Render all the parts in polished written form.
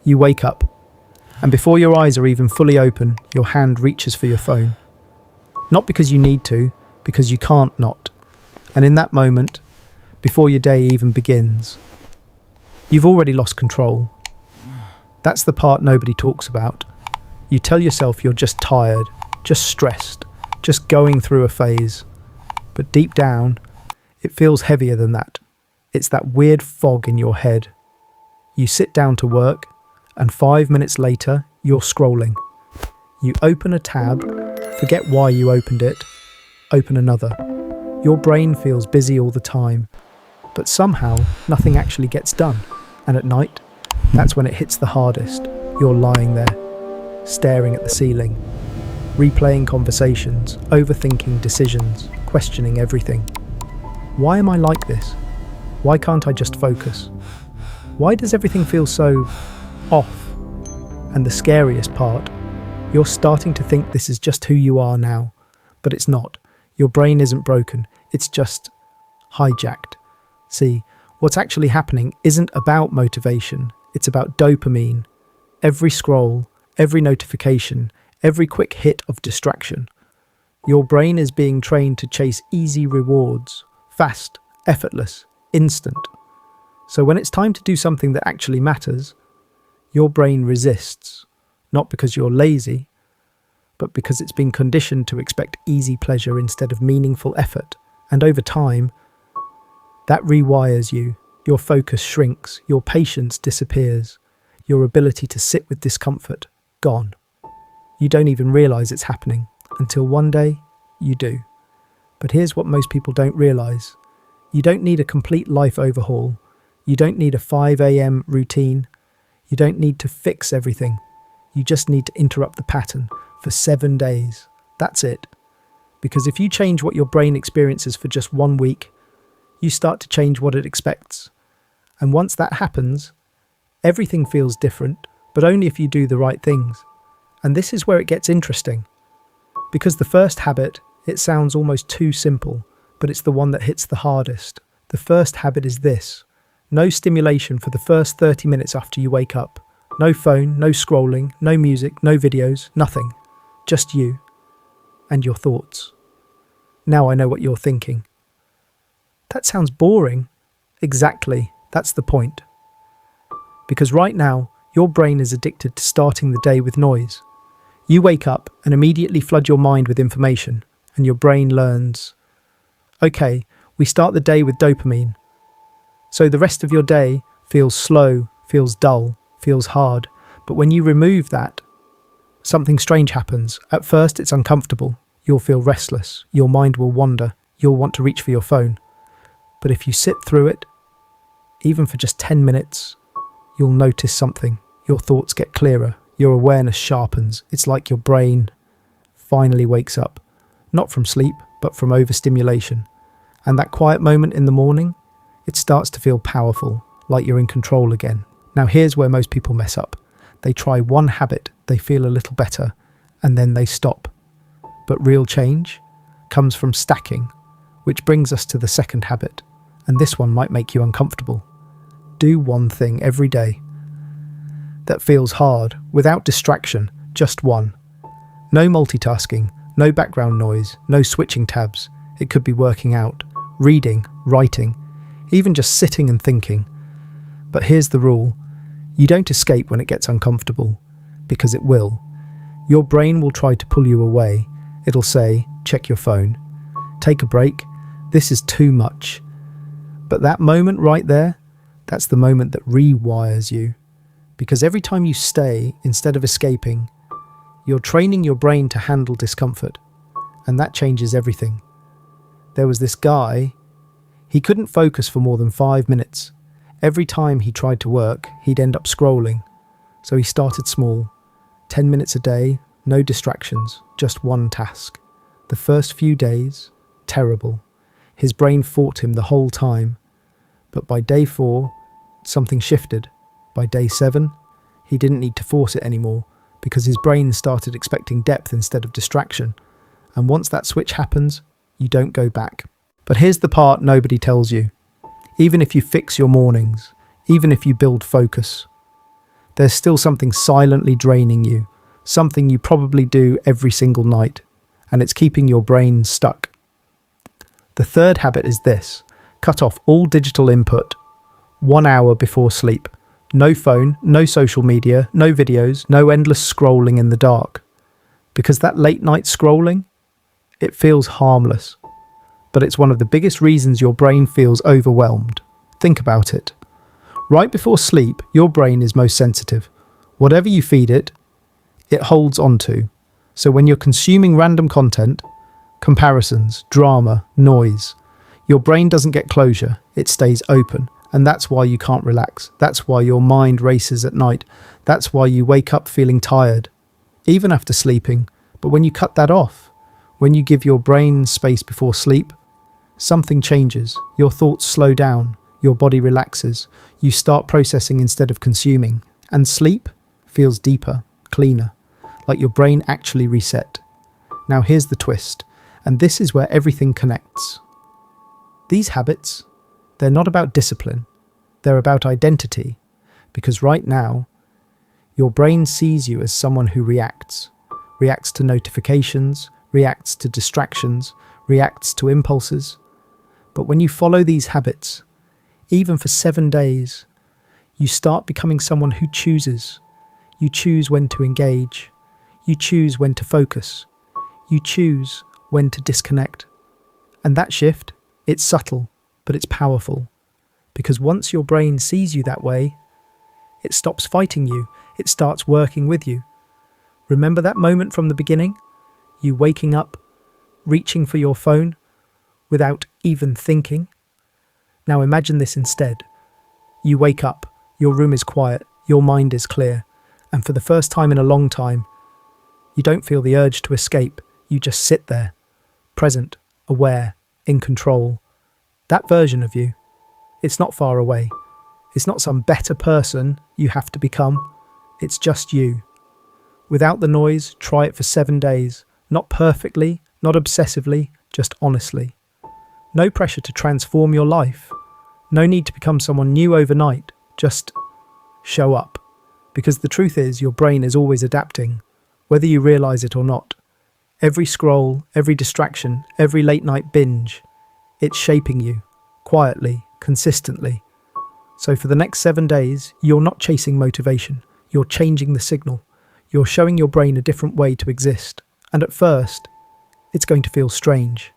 You wake up, and before your eyes are even fully open, your hand reaches for your phone. Not because you need to, because you can't not. And in that moment, before your day even begins, you've already lost control. That's the part nobody talks about. You tell yourself you're just tired, just stressed, just going through a phase. But deep down, it feels heavier than that. It's that weird fog in your head. You sit down to work, and 5 minutes later, you're scrolling. You open a tab, forget why you opened it, open another. Your brain feels busy all the time, but somehow nothing actually gets done. And at night, that's when it hits the hardest. You're lying there, staring at the ceiling, replaying conversations, overthinking decisions, questioning everything. Why am I like this? Why can't I just focus? Why does everything feel so off? And the scariest part, you're starting to think this is just who you are now, but it's not. Your brain isn't broken, it's just hijacked. See, what's actually happening isn't about motivation, it's about dopamine. Every scroll, every notification, every quick hit of distraction. Your brain is being trained to chase easy rewards, fast, effortless, instant. So when it's time to do something that actually matters, your brain resists, not because you're lazy, but because it's been conditioned to expect easy pleasure instead of meaningful effort. And over time, that rewires you. Your focus shrinks, your patience disappears, your ability to sit with discomfort, gone. You don't even realize it's happening until one day you do. But here's what most people don't realize. You don't need a complete life overhaul. You don't need a 5 a.m. routine. You don't need to fix everything. You just need to interrupt the pattern for 7 days. That's it. Because if you change what your brain experiences for just 1 week, you start to change what it expects. And once that happens, everything feels different, but only if you do the right things. And this is where it gets interesting. Because the first habit, it sounds almost too simple, but it's the one that hits the hardest. The first habit is this: no stimulation for the first 30 minutes after you wake up. No phone, no scrolling, no music, no videos, nothing. Just you and your thoughts. Now I know what you're thinking. That sounds boring. Exactly, that's the point. Because right now, your brain is addicted to starting the day with noise. You wake up and immediately flood your mind with information, and your brain learns, okay, we start the day with dopamine. So the rest of your day feels slow, feels dull, feels hard. But when you remove that, something strange happens. At first, it's uncomfortable. You'll feel restless. Your mind will wander. You'll want to reach for your phone. But if you sit through it, even for just 10 minutes, you'll notice something. Your thoughts get clearer. Your awareness sharpens. It's like your brain finally wakes up. Not from sleep, but from overstimulation. And that quiet moment in the morning, it starts to feel powerful, like you're in control again. Now here's where most people mess up. They try one habit, they feel a little better, and then they stop. But real change comes from stacking, which brings us to the second habit. And this one might make you uncomfortable. Do one thing every day that feels hard, without distraction, just one. No multitasking, no background noise, no switching tabs. It could be working out, reading, writing, even just sitting and thinking. But here's the rule. You don't escape when it gets uncomfortable, because it will. Your brain will try to pull you away. It'll say, check your phone, take a break, this is too much. But that moment right there, that's the moment that rewires you. Because every time you stay, instead of escaping, you're training your brain to handle discomfort. And that changes everything. There was this guy, he couldn't focus for more than 5 minutes. Every time he tried to work, he'd end up scrolling. So he started small. 10 minutes a day, no distractions, just one task. The first few days, terrible. His brain fought him the whole time. But by day 4, something shifted. By day 7, he didn't need to force it anymore because his brain started expecting depth instead of distraction. And once that switch happens, you don't go back. But here's the part nobody tells you. Even if you fix your mornings, even if you build focus, There's still something silently draining you, something you probably do every single night, and it's keeping your brain stuck. The third habit is this: cut off all digital input 1 hour before sleep. No phone, no social media, no videos, no endless scrolling in the dark. Because that late night scrolling, it feels harmless, but it's one of the biggest reasons your brain feels overwhelmed. Think about it. Right before sleep, your brain is most sensitive. Whatever you feed it, it holds onto. So when you're consuming random content, comparisons, drama, noise, your brain doesn't get closure, it stays open. And that's why you can't relax. That's why your mind races at night. That's why you wake up feeling tired, even after sleeping. But when you cut that off, when you give your brain space before sleep, something changes. Your thoughts slow down. Your body relaxes. You start processing instead of consuming. And sleep feels deeper, cleaner, like your brain actually reset. Now here's the twist, and this is where everything connects. These habits, they're not about discipline, they're about identity, because right now, your brain sees you as someone who reacts to notifications, reacts to distractions, reacts to impulses. But when you follow these habits, even for 7 days, you start becoming someone who chooses. You choose when to engage, you choose when to focus, you choose when to disconnect. And that shift, it's subtle, but it's powerful. Because once your brain sees you that way, it stops fighting you. It starts working with you. Remember that moment from the beginning? You waking up, reaching for your phone, without even thinking? Now imagine this instead. You wake up, your room is quiet, your mind is clear, and for the first time in a long time, you don't feel the urge to escape. You just sit there, present, aware, in control. That version of you, it's not far away. It's not some better person you have to become. It's just you. Without the noise, try it for 7 days. Not perfectly, not obsessively, just honestly. No pressure to transform your life. No need to become someone new overnight. Just show up. Because the truth is, your brain is always adapting, whether you realize it or not. Every scroll, every distraction, every late night binge, it's shaping you, quietly, consistently. So for the next 7 days, you're not chasing motivation. You're changing the signal. You're showing your brain a different way to exist. And at first, it's going to feel strange.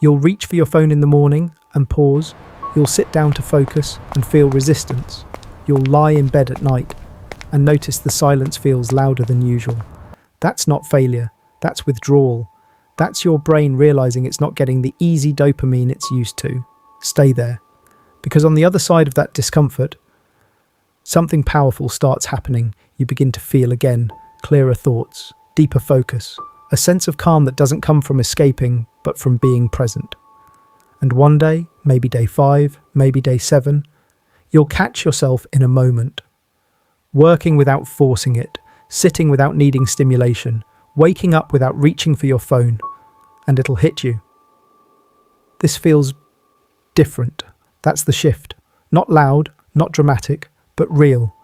You'll reach for your phone in the morning and pause. You'll sit down to focus and feel resistance. You'll lie in bed at night and notice the silence feels louder than usual. That's not failure. That's withdrawal. That's your brain realizing it's not getting the easy dopamine it's used to. Stay there. Because on the other side of that discomfort, something powerful starts happening. You begin to feel again, clearer thoughts, deeper focus, a sense of calm that doesn't come from escaping, but from being present. And one day, maybe day 5, maybe day 7, you'll catch yourself in a moment, working without forcing it, sitting without needing stimulation, waking up without reaching for your phone, and it'll hit you. This feels different. That's the shift. Not loud, not dramatic, but real.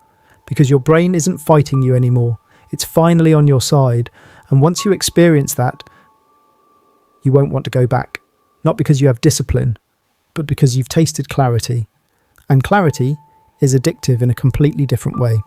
Because your brain isn't fighting you anymore. It's finally on your side. And once you experience that, you won't want to go back. Not because you have discipline, but because you've tasted clarity. And clarity is addictive in a completely different way.